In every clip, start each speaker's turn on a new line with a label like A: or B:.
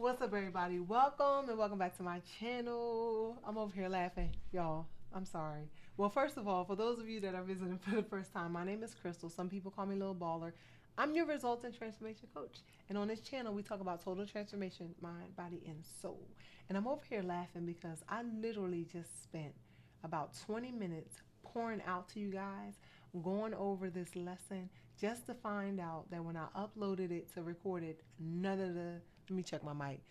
A: What's up, everybody? Welcome and welcome back to my channel. I'm over here laughing, y'all. I'm sorry. Well, first of all, for those of you that are visiting for the first time, my name is Crystal. Some people call me Lil Baller. I'm your results and transformation coach. And on this channel, we talk about total transformation, mind, body, and soul. And I'm over here laughing because I literally just spent about 20 minutes pouring out to you guys, going over this lesson just to find out that when I uploaded it to record it, none of the let me check my mic.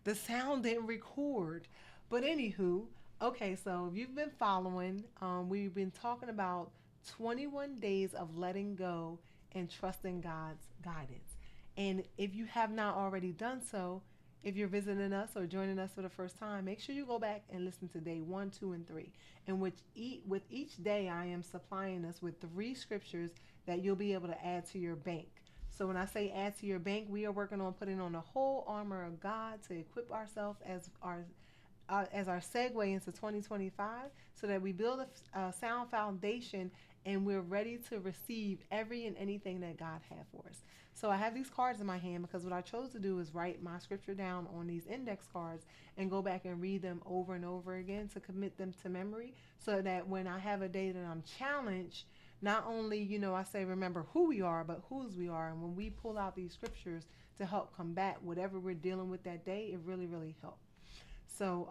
A: The sound didn't record. But anywho, okay, so if you've been following, we've been talking about 21 days of letting go and trusting God's guidance. And if you have not already done so, if you're visiting us or joining us for the first time, make sure you go back and listen to day 1, 2, and 3, in which with each day I am supplying us with 3 scriptures that you'll be able to add to your bank. So when I say add to your bank, we are working on putting on the whole armor of God to equip ourselves as our segue into 2025, so that we build a sound foundation and we're ready to receive every and anything that God has for us. So I have these cards in my hand because what I chose to do is write my scripture down on these index cards and go back and read them over and over again to commit them to memory, so that when I have a day that I'm challenged, not only, I say remember who we are, but whose we are. And when we pull out these scriptures to help combat whatever we're dealing with that day, it really, really helps. So,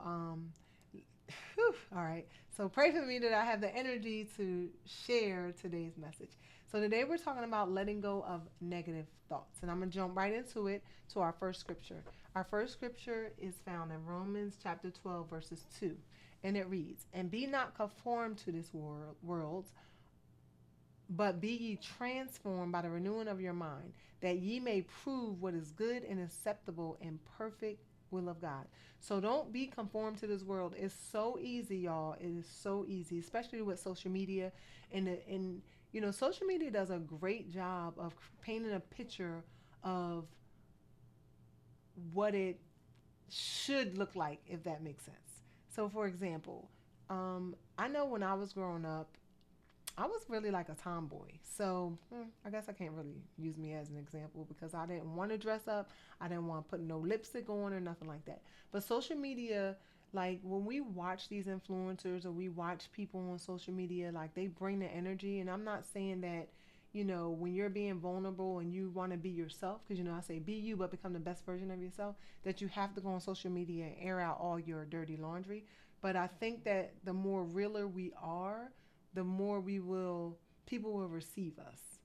A: whew, all right. So pray for me that I have the energy to share today's message. So today we're talking about letting go of negative thoughts. And I'm going to jump right into it, to our first scripture. Our first scripture is found in Romans chapter 12, verses 2. And it reads, "And be not conformed to this world, but be ye transformed by the renewing of your mind, that ye may prove what is good and acceptable and perfect will of God." So don't be conformed to this world. It's so easy, y'all. It is so easy, especially with social media. And social media does a great job of painting a picture of what it should look like, if that makes sense. So, for example, I know when I was growing up, I was really like a tomboy. So I guess I can't really use me as an example because I didn't want to dress up. I didn't want to put no lipstick on or nothing like that. But social media, like when we watch these influencers or we watch people on social media, like they bring the energy. And I'm not saying that, when you're being vulnerable and you want to be yourself, because, I say be you, but become the best version of yourself, that you have to go on social media and air out all your dirty laundry. But I think that the more realer we are, the more people will receive us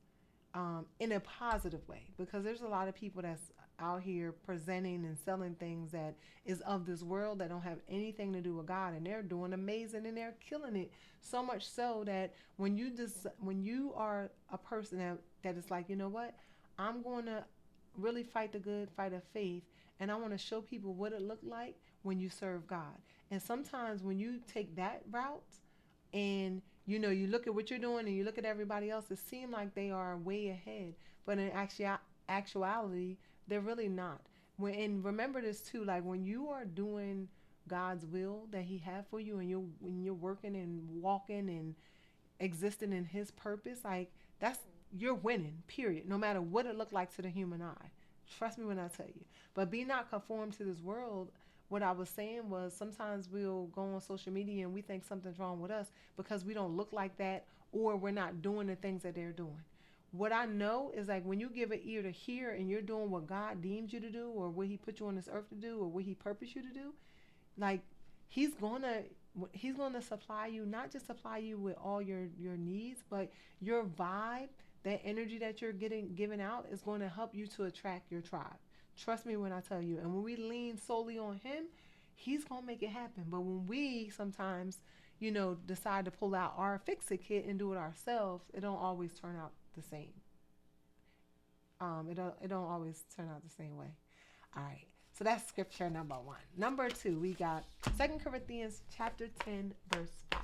A: in a positive way, because there's a lot of people that's out here presenting and selling things that is of this world that don't have anything to do with God, and they're doing amazing and they're killing it, so much so that when you are a person that is like, what, I'm going to really fight the good fight of faith, and I want to show people what it looked like when you serve God. And sometimes when you take that route, and you look at what you're doing and you look at everybody else, it seems like they are way ahead, but in actuality they're really not. And remember this too, like when you are doing God's will that he had for you, and when you're working and walking and existing in his purpose, like that's, you're winning, period, no matter what it looked like to the human eye. Trust me when I tell you. But be not conformed to this world. What I was saying was, sometimes we'll go on social media and we think something's wrong with us because we don't look like that, or we're not doing the things that they're doing. What I know is, like, when you give an ear to hear and you're doing what God deems you to do, or what he put you on this earth to do, or what he purposed you to do, like he's gonna he's gonna supply you, not just supply you with all your needs, but your vibe, that energy that you're getting given out is going to help you to attract your tribe. Trust me when I tell you. And when we lean solely on him, he's going to make it happen. But when we sometimes, decide to pull out our fix-it kit and do it ourselves, it don't always turn out the same. It don't always turn out the same way. All right. So that's scripture number 1. Number 2, we got 2 Corinthians chapter 10, verse 5.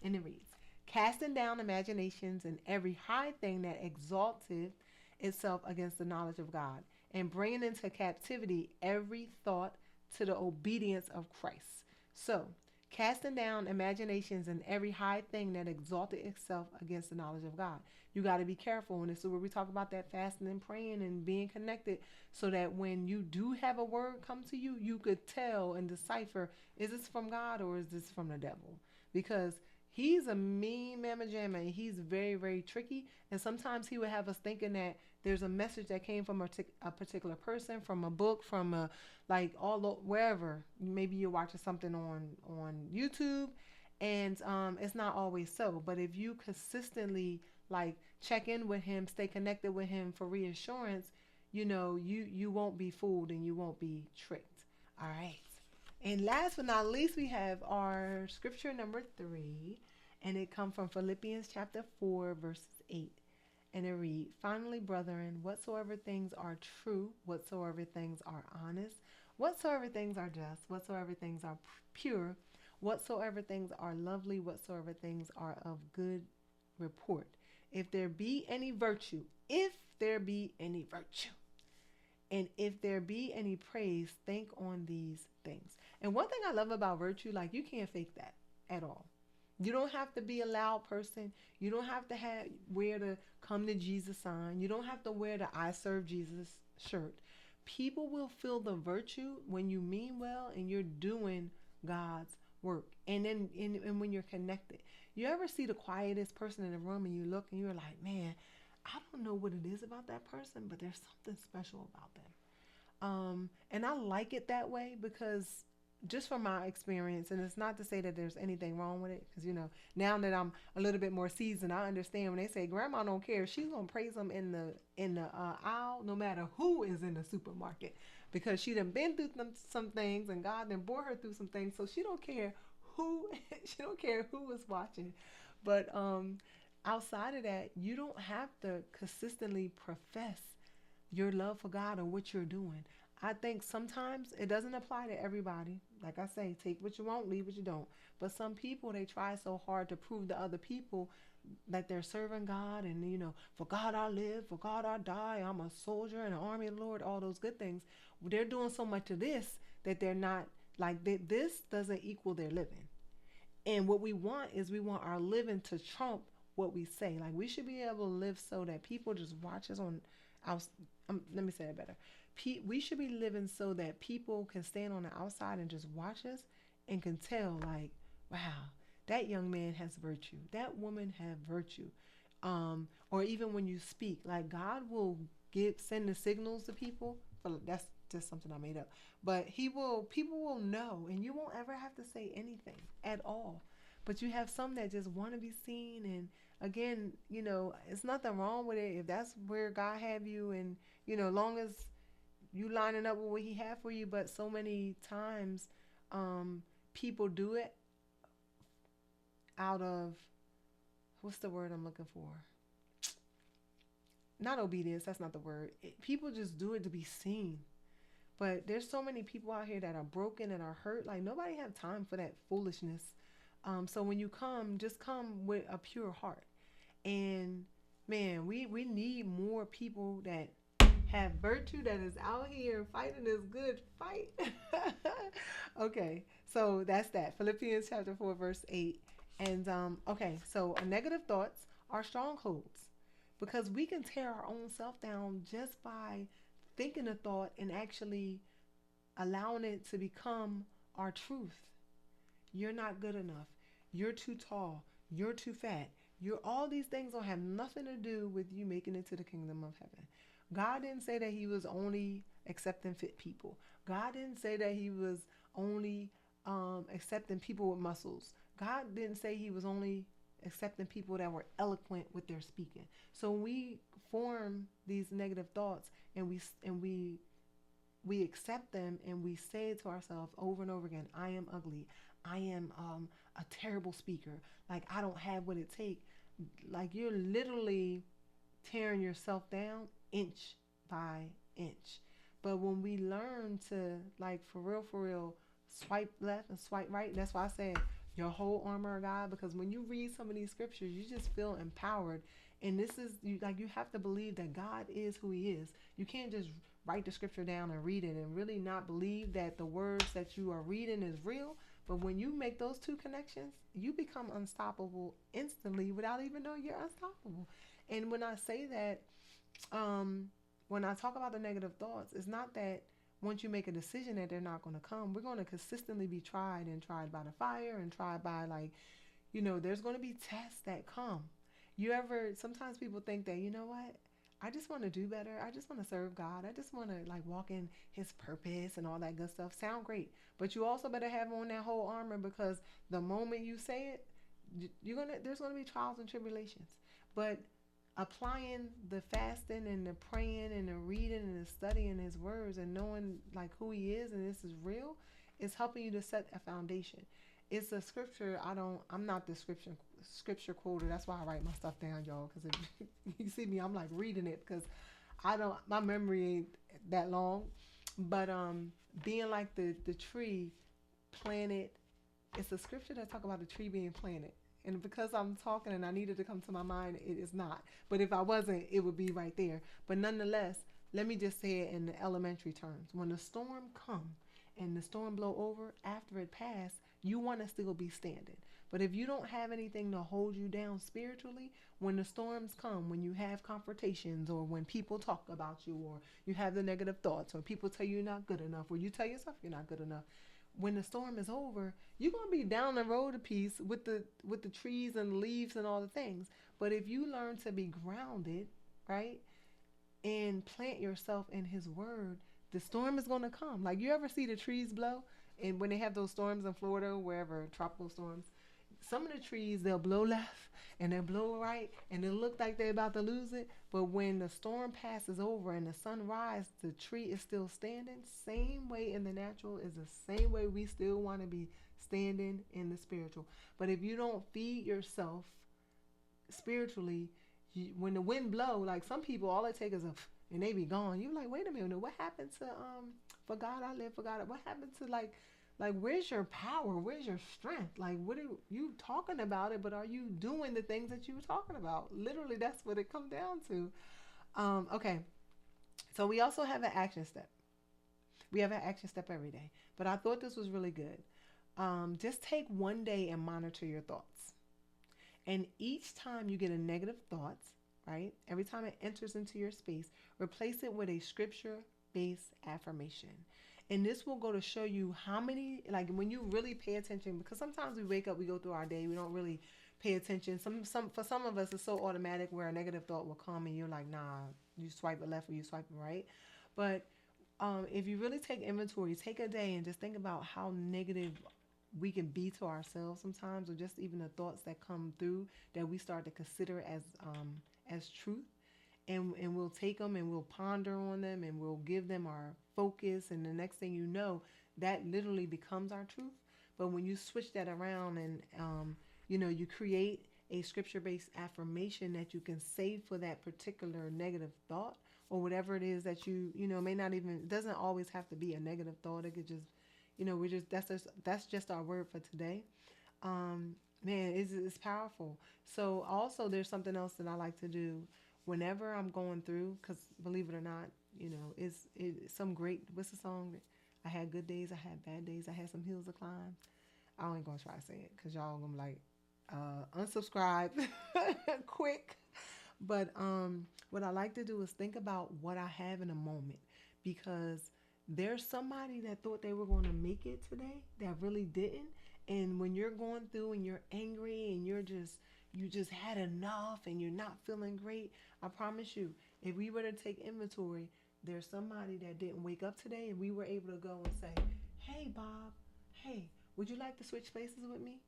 A: And it reads, "Casting down imaginations and every high thing that exalteth itself against the knowledge of God, and bringing into captivity every thought to the obedience of Christ." So, casting down imaginations and every high thing that exalted itself against the knowledge of God. You got to be careful. And this is where we talk about that fasting and praying and being connected, so that when you do have a word come to you, you could tell and decipher, is this from God or is this from the devil? Because he's a mean mamma jamma, and he's very, very tricky. And sometimes he would have us thinking that there's a message that came from a particular person, from a book, from a, like, wherever. Maybe you're watching something on YouTube, and it's not always so. But if you consistently, like, check in with him, stay connected with him for reassurance, you won't be fooled and you won't be tricked. All right. And last but not least, we have our scripture number 3, and it comes from Philippians chapter 4, verses 8. And it reads, finally, brethren, whatsoever things are true, whatsoever things are honest, whatsoever things are just, whatsoever things are pure, whatsoever things are lovely, whatsoever things are of good report. If there be any virtue, and if there be any praise, think on these things. And one thing I love about virtue, like, you can't fake that at all. You don't have to be a loud person. You don't have to wear the come to Jesus sign. You don't have to wear the I serve Jesus shirt. People will feel the virtue when you mean well and you're doing God's work. And then and when you're connected. You ever see the quietest person in the room and you look and you're like, man, I don't know what it is about that person, but there's something special about them. And I like it that way, because just from my experience, and it's not to say that there's anything wrong with it, because now that I'm a little bit more seasoned, I understand when they say grandma don't care, she's gonna praise them in the aisle, no matter who is in the supermarket, because she done been through some things, and God done brought her through some things, so she don't care who is watching. But outside of that, you don't have to consistently profess your love for God or what you're doing. I think sometimes it doesn't apply to everybody. Like I say, take what you want, leave what you don't. But some people, they try so hard to prove to other people that they're serving God, and for God I live, for God I die, I'm a soldier in the army of the Lord, all those good things. They're doing so much of this that they're not, like, this doesn't equal their living. And what we want our living to trump what we say. Like, we should be able to live so that people just watch us on let me say it better. We should be living so that people can stand on the outside and just watch us and can tell, like, wow, that young man has virtue. That woman have virtue. Or even when you speak, like, God will send the signals to people. That's just something I made up. But people will know, and you won't ever have to say anything at all. But you have some that just want to be seen, and again, it's nothing wrong with it if that's where God have you, and long as you lining up with what He have for you. But so many times, people do it out of, what's the word I'm looking for? Not obedience. That's not the word. People just do it to be seen. But there's so many people out here that are broken and are hurt. Like, nobody have time for that foolishness. So when you come, just come with a pure heart. And man, we need more people that have virtue, that is out here fighting this good fight. Okay, so that's that. Philippians chapter 4, verse 8. And okay, so negative thoughts are strongholds, because we can tear our own self down just by thinking a thought and actually allowing it to become our truth. You're not good enough. You're too tall. You're too fat. All these things don't have nothing to do with you making it to the kingdom of heaven. God didn't say that He was only accepting fit people. God didn't say that He was only accepting people with muscles. God didn't say He was only accepting people that were eloquent with their speaking. So we form these negative thoughts, and we accept them, and we say it to ourselves over and over again. I am ugly. I am a terrible speaker. Like, I don't have what it takes. Like, you're literally tearing yourself down inch by inch. But when we learn to, like, for real, swipe left and swipe right, that's why I said your whole armor of God, because when you read some of these scriptures, you just feel empowered. And this is, you have to believe that God is who He is. You can't just write the scripture down and read it and really not believe that the words that you are reading is real, But when you make those two connections, you become unstoppable instantly without even knowing you're unstoppable. And when I say that, um, when I talk about the negative thoughts, it's not that once you make a decision that they're not going to come. We're going to consistently be tried and tried by the fire and tried by, like, there's going to be tests that come. You ever, sometimes people think that, you know what? I just want to do better. I just want to serve God. I just want to like walk in his purpose and all that good stuff. Sound great. But you also better have on that whole armor, because the moment you say it, there's going to be trials and tribulations. But applying the fasting and the praying and the reading and the studying his words and knowing like who he is and this is real is helping you to set a foundation. It's a scripture. I'm not the scripture quoter. That's why I write my stuff down, y'all, because if you see me, I'm like reading it, because my memory ain't that long. But being like the tree planted, it's a scripture that talk about the tree being planted. And because I'm talking and I needed to come to my mind, it is not. But if I wasn't, it would be right there. But nonetheless, let me just say it in the elementary terms. When the storm come and the storm blow over, after it pass, you want to still be standing. But if you don't have anything to hold you down spiritually, when the storms come, when you have confrontations, or when people talk about you, or you have the negative thoughts, or people tell you you're not good enough, or you tell yourself you're not good enough, when the storm is over, you're gonna be down the road a piece with the trees and leaves and all the things. But if you learn to be grounded, right, and plant yourself in his word, the storm is gonna come. Like, you ever see the trees blow? And when they have those storms in Florida, wherever, tropical storms, some of the trees, they'll blow left and they'll blow right and it look like they're about to lose it. But when the storm passes over and the sun rises, the tree is still standing. Same way in the natural is the same way we still want to be standing in the spiritual. But if you don't feed yourself spiritually, when the wind blow, like some people, all it takes is and they be gone. You're like, wait a minute, what happened to for God I live, for God? What happened to like where's your power? Where's your strength? Like, what are you talking about it, but are you doing the things that you were talking about? Literally, that's what it comes down to. Okay, so we also have an action step. We have an action step every day, but I thought this was really good. Just take one day and monitor your thoughts. And each time you get a negative thought, right? Every time it enters into your space, replace it with a scripture based affirmation. And this will go to show you how many, like when you really pay attention, because sometimes we wake up, we go through our day, we don't really pay attention. For some of us, it's so automatic where a negative thought will come and you're like, nah, you swipe it left or you swipe it right. But if you really take inventory, take a day and just think about how negative we can be to ourselves sometimes, or just even the thoughts that come through that we start to consider as truth, and we'll take them and we'll ponder on them and we'll give them our focus, and the next thing you know, that literally becomes our truth. But when you switch that around and you create a scripture-based affirmation that you can save for that particular negative thought, or whatever it is that may not even, it doesn't always have to be a negative thought. It could just, we just that's just our word for today. Man, it's powerful. So also, there's something else that I like to do whenever I'm going through, because believe it or not, it's some great, what's the song? I had good days, I had bad days, I had some hills to climb. I ain't gonna try to say it because y'all gonna be like, unsubscribe quick. But what I like to do is think about what I have in a moment, because there's somebody that thought they were going to make it today that really didn't. And when you're going through and you're angry and you just had enough and you're not feeling great, I promise you, if we were to take inventory, there's somebody that didn't wake up today and we were able to go and say, hey Bob, hey, would you like to switch places with me?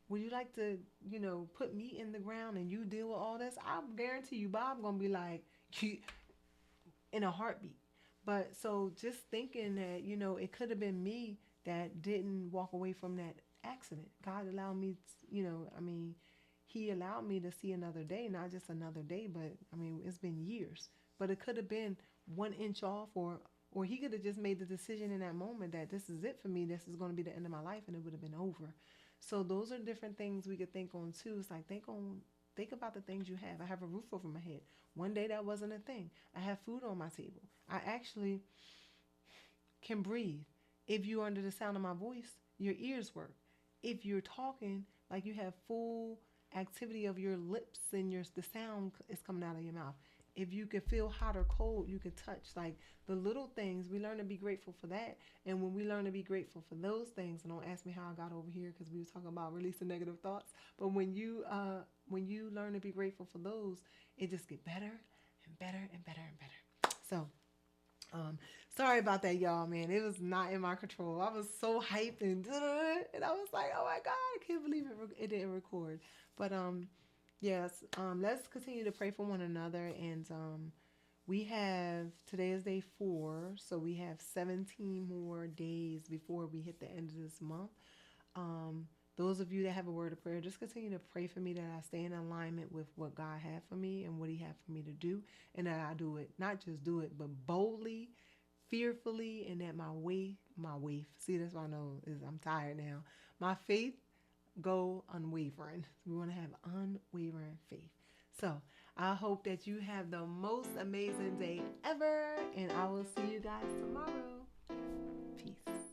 A: Would you like to, put me in the ground and you deal with all this? I guarantee you Bob gonna be like, in a heartbeat. But so just thinking that, it could have been me that didn't walk away from that accident. God allowed me, he allowed me to see another day, not just another day, but it's been years. But it could have been 1 inch off, or he could have just made the decision in that moment that this is it for me. This is going to be the end of my life, and it would have been over. So those are different things we could think on too. It's like think about the things you have. I have a roof over my head. One day that wasn't a thing. I have food on my table. I actually can breathe. If you're under the sound of my voice, your ears work. if you're talking, like you have full activity of your lips and the sound is coming out of your mouth. If you can feel hot or cold, you can touch. Like the little things, we learn to be grateful for that. And when we learn to be grateful for those things, and don't ask me how I got over here because we were talking about releasing negative thoughts. But when you learn to be grateful for those, it just get better and better and better and better. So um, sorry about that, y'all. Man, it was not in my control. I was so hyped and I was like, oh my god, I can't believe it didn't record. But yes, let's continue to pray for one another. And we have today is day 4, so we have 17 more days before we hit the end of this month. Um, those of you that have a word of prayer, just continue to pray for me that I stay in alignment with what God had for me and what He had for me to do, and that I do it, not just do it, but boldly, fearfully, and that my waif. See, that's what I know is I'm tired now. My faith go unwavering. We want to have unwavering faith. So I hope that you have the most amazing day ever, and I will see you guys tomorrow. Peace.